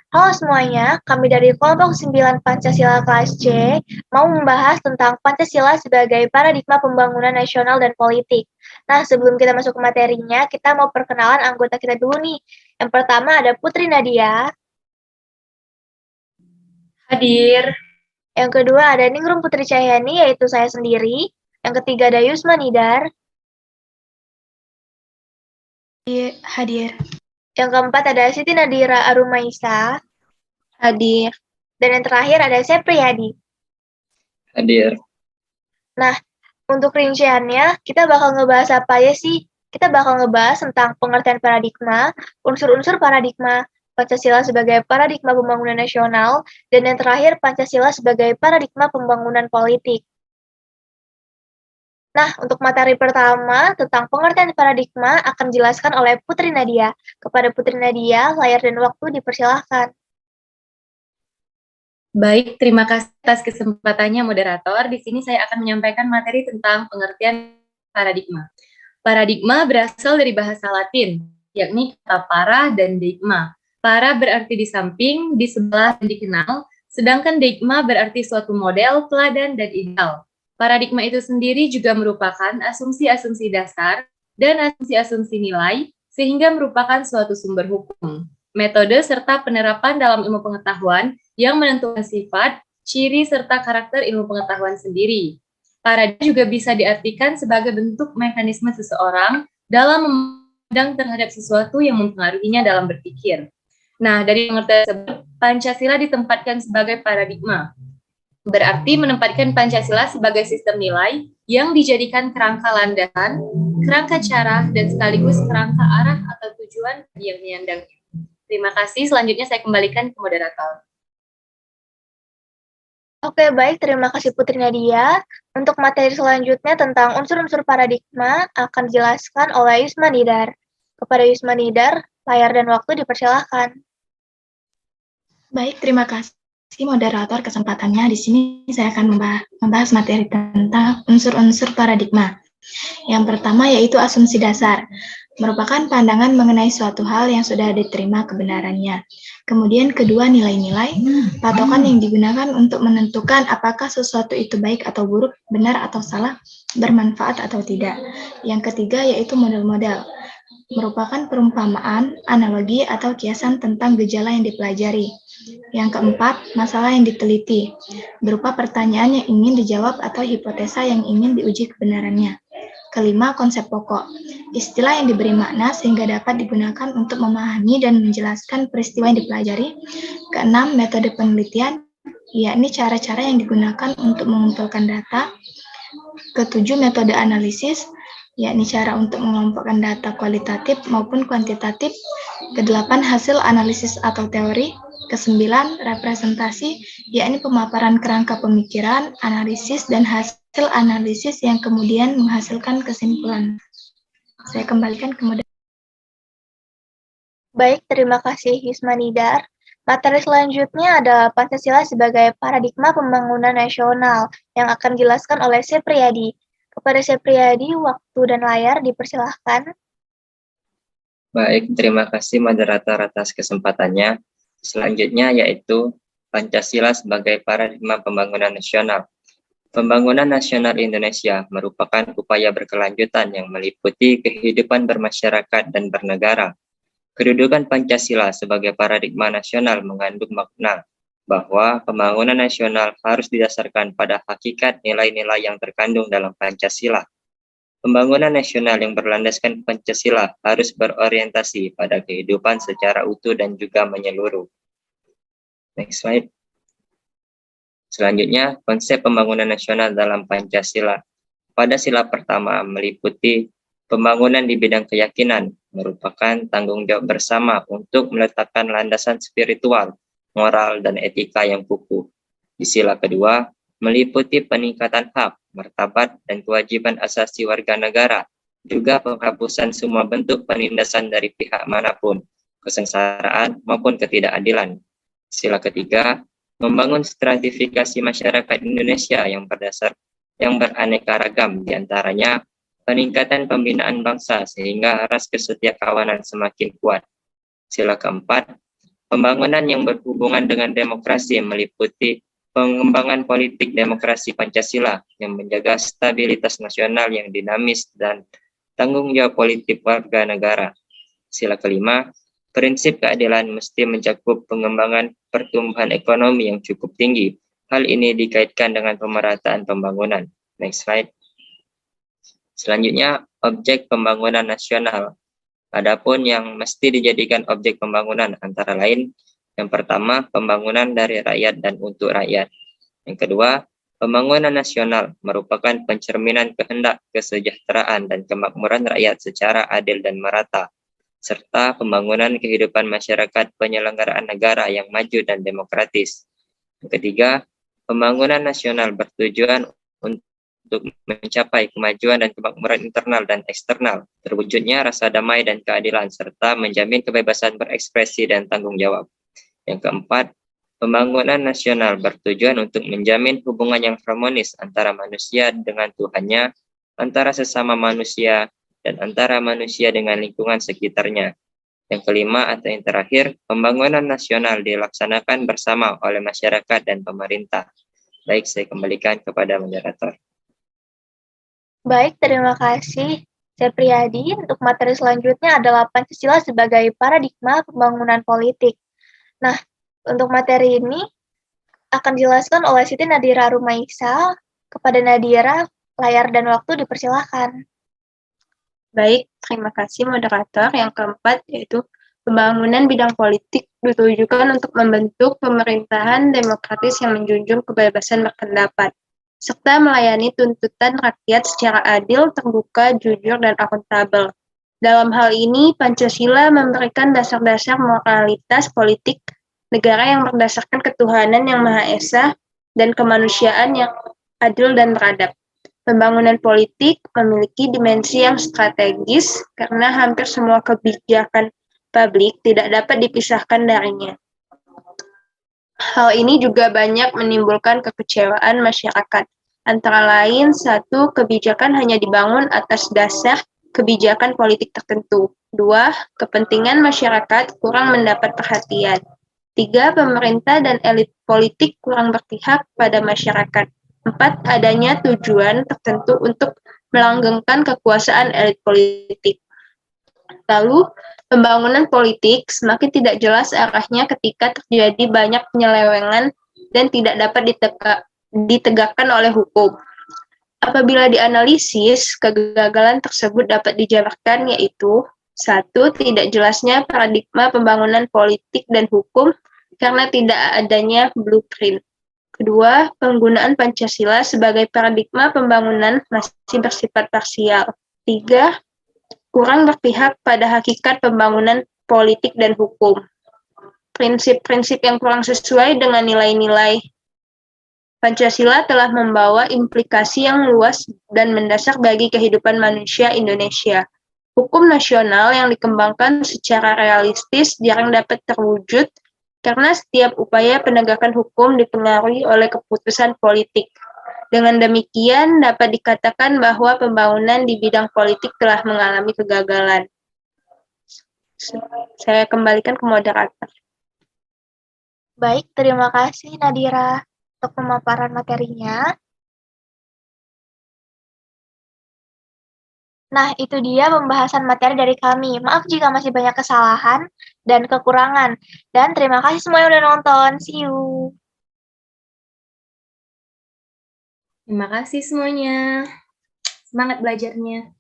Halo semuanya, kami dari kelompok 9 Pancasila kelas C mau membahas tentang Pancasila sebagai paradigma pembangunan nasional dan politik. Nah, sebelum kita masuk ke materinya, kita mau perkenalan anggota kita dulu nih. Yang pertama ada Putri Nadia, Hadir. yang kedua ada Ningrum Putri Cahyani, yaitu saya sendiri. Yang ketiga ada Yusma Nidar, Hadir. yang keempat ada Siti Nadira Arumaisa, Hadir. dan yang terakhir ada Sepriyadi. Hadir. Nah, untuk rinciannya, kita bakal ngebahas apa aja sih? Kita bakal ngebahas tentang pengertian paradigma, unsur-unsur paradigma, Pancasila sebagai paradigma pembangunan nasional, dan yang terakhir Pancasila sebagai paradigma pembangunan politik. Nah, untuk materi pertama tentang pengertian paradigma akan dijelaskan oleh Putri Nadia. Kepada Putri Nadia, layar dan waktu dipersilahkan. Baik, terima kasih atas kesempatannya moderator. Di sini saya akan menyampaikan materi tentang pengertian paradigma. Paradigma berasal dari bahasa Latin, yakni kata para dan deigma. Para berarti di samping, di sebelah, dan dikenal, sedangkan deigma berarti suatu model, teladan, dan ideal. Paradigma itu sendiri juga merupakan asumsi-asumsi dasar dan asumsi-asumsi nilai, sehingga merupakan suatu sumber hukum, metode, serta penerapan dalam ilmu pengetahuan yang menentukan sifat, ciri, serta karakter ilmu pengetahuan sendiri. Paradigma juga bisa diartikan sebagai bentuk mekanisme seseorang dalam memandang terhadap sesuatu yang mempengaruhinya dalam berpikir. Nah, dari pengertian tersebut, Pancasila ditempatkan sebagai paradigma. Berarti menempatkan Pancasila sebagai sistem nilai yang dijadikan kerangka landasan, kerangka cara, dan sekaligus kerangka arah atau tujuan yang menyandangnya. Terima kasih. Selanjutnya saya kembalikan ke moderator. Oke, baik. Terima kasih Putri Nadia. Untuk materi selanjutnya tentang unsur-unsur paradigma akan dijelaskan oleh Yusma Nidar. Kepada Yusma Nidar, layar dan waktu dipersilahkan. Baik, terima kasih moderator kesempatannya. Di sini saya akan membahas materi tentang unsur-unsur paradigma. Yang pertama yaitu asumsi dasar, merupakan pandangan mengenai suatu hal yang sudah diterima kebenarannya. Kemudian kedua, nilai-nilai, patokan yang digunakan untuk menentukan apakah sesuatu itu baik atau buruk, benar atau salah, bermanfaat atau tidak. Yang ketiga yaitu model-model, merupakan perumpamaan, analogi, atau kiasan tentang gejala yang dipelajari. Yang keempat, masalah yang diteliti, berupa pertanyaan yang ingin dijawab atau hipotesa yang ingin diuji kebenarannya. Kelima, konsep pokok, istilah yang diberi makna sehingga dapat digunakan untuk memahami dan menjelaskan peristiwa yang dipelajari. Keenam, metode penelitian, yakni cara-cara yang digunakan untuk mengumpulkan data. Ketujuh, metode analisis, yakni cara untuk mengelompokkan data kualitatif maupun kuantitatif. Kedelapan, hasil analisis atau teori. Kesembilan, representasi, yakni pemaparan kerangka pemikiran, analisis, dan hasil analisis yang kemudian menghasilkan kesimpulan. Saya kembalikan ke moderator. Baik, terima kasih Yusma Nidar. Materi selanjutnya adalah Pancasila sebagai paradigma pembangunan nasional yang akan dijelaskan oleh Sepriyadi. Kepada Sepriyadi, waktu dan layar dipersilahkan. Baik, terima kasih moderator atas kesempatannya. Selanjutnya yaitu Pancasila sebagai paradigma pembangunan nasional. Pembangunan nasional Indonesia merupakan upaya berkelanjutan yang meliputi kehidupan bermasyarakat dan bernegara. Kedudukan Pancasila sebagai paradigma nasional mengandung makna bahwa pembangunan nasional harus didasarkan pada hakikat nilai-nilai yang terkandung dalam Pancasila. Pembangunan nasional yang berlandaskan Pancasila harus berorientasi pada kehidupan secara utuh dan juga menyeluruh. Next slide. Selanjutnya, konsep pembangunan nasional dalam Pancasila. Pada sila pertama meliputi pembangunan di bidang keyakinan, merupakan tanggung jawab bersama untuk meletakkan landasan spiritual, moral, dan etika yang kukuh. Di sila kedua, meliputi peningkatan hak, martabat, dan kewajiban asasi warga negara, juga penghapusan semua bentuk penindasan dari pihak manapun, kesengsaraan maupun ketidakadilan. Sila ketiga, membangun stratifikasi masyarakat Indonesia yang beraneka ragam, diantaranya peningkatan pembinaan bangsa sehingga ras kesetiakawanan semakin kuat. Sila keempat, Pembangunan yang berhubungan dengan demokrasi meliputi pengembangan politik demokrasi Pancasila yang menjaga stabilitas nasional yang dinamis dan tanggung jawab politik warga negara. Sila kelima, prinsip keadilan mesti mencakup pengembangan pertumbuhan ekonomi yang cukup tinggi. Hal ini dikaitkan dengan pemerataan pembangunan. Next slide. Selanjutnya, objek pembangunan nasional. Adapun yang mesti dijadikan objek pembangunan antara lain, yang pertama, pembangunan dari rakyat dan untuk rakyat. Yang kedua, pembangunan nasional merupakan pencerminan kehendak kesejahteraan dan kemakmuran rakyat secara adil dan merata, serta pembangunan kehidupan masyarakat penyelenggaraan negara yang maju dan demokratis. Yang ketiga, pembangunan nasional bertujuan untuk mencapai kemajuan dan kemakmuran internal dan eksternal, terwujudnya rasa damai dan keadilan, serta menjamin kebebasan berekspresi dan tanggung jawab. Yang keempat, pembangunan nasional bertujuan untuk menjamin hubungan yang harmonis antara manusia dengan Tuhannya, antara sesama manusia, dan antara manusia dengan lingkungan sekitarnya. Yang kelima atau yang terakhir, pembangunan nasional dilaksanakan bersama oleh masyarakat dan pemerintah. Baik, saya kembalikan kepada moderator. Baik, terima kasih. Saya Priyadi, untuk materi selanjutnya adalah Pancasila sebagai paradigma pembangunan politik. Nah, untuk materi ini akan dijelaskan oleh Siti Nadira Rumaisa. Kepada Nadira, layar dan waktu dipersilahkan. Baik, terima kasih moderator. Yang keempat yaitu pembangunan bidang politik ditujukan untuk membentuk pemerintahan demokratis yang menjunjung kebebasan berpendapat, serta melayani tuntutan rakyat secara adil, terbuka, jujur, dan akuntabel. Dalam hal ini, Pancasila memberikan dasar-dasar moralitas politik negara yang berdasarkan ketuhanan yang Maha Esa dan kemanusiaan yang adil dan beradab. Pembangunan politik memiliki dimensi yang strategis karena hampir semua kebijakan publik tidak dapat dipisahkan darinya. Hal ini juga banyak menimbulkan kekecewaan masyarakat. Antara lain, satu, kebijakan hanya dibangun atas dasar kebijakan politik tertentu. Dua, kepentingan masyarakat kurang mendapat perhatian. Tiga, pemerintah dan elit politik kurang berpihak pada masyarakat. Empat, adanya tujuan tertentu untuk melanggengkan kekuasaan elit politik. Lalu, pembangunan politik semakin tidak jelas arahnya ketika terjadi banyak penyelewengan dan tidak dapat ditegakkan oleh hukum. Apabila dianalisis, kegagalan tersebut dapat dijabarkan yaitu 1. Tidak jelasnya paradigma pembangunan politik dan hukum karena tidak adanya blueprint. Kedua, penggunaan Pancasila sebagai paradigma pembangunan masih bersifat parsial. 3. Kurang berpihak pada hakikat pembangunan politik dan hukum. Prinsip-prinsip yang kurang sesuai dengan nilai-nilai Pancasila telah membawa implikasi yang luas dan mendasar bagi kehidupan manusia Indonesia. Hukum nasional yang dikembangkan secara realistis jarang dapat terwujud karena setiap upaya penegakan hukum dipengaruhi oleh keputusan politik. Dengan demikian, dapat dikatakan bahwa pembangunan di bidang politik telah mengalami kegagalan. Saya kembalikan ke moderator. Baik, terima kasih Nadira untuk pemaparan materinya. Nah, itu dia pembahasan materi dari kami. Maaf jika masih banyak kesalahan dan kekurangan. Dan terima kasih semua yang udah nonton. See you. Terima kasih semuanya. Semangat belajarnya.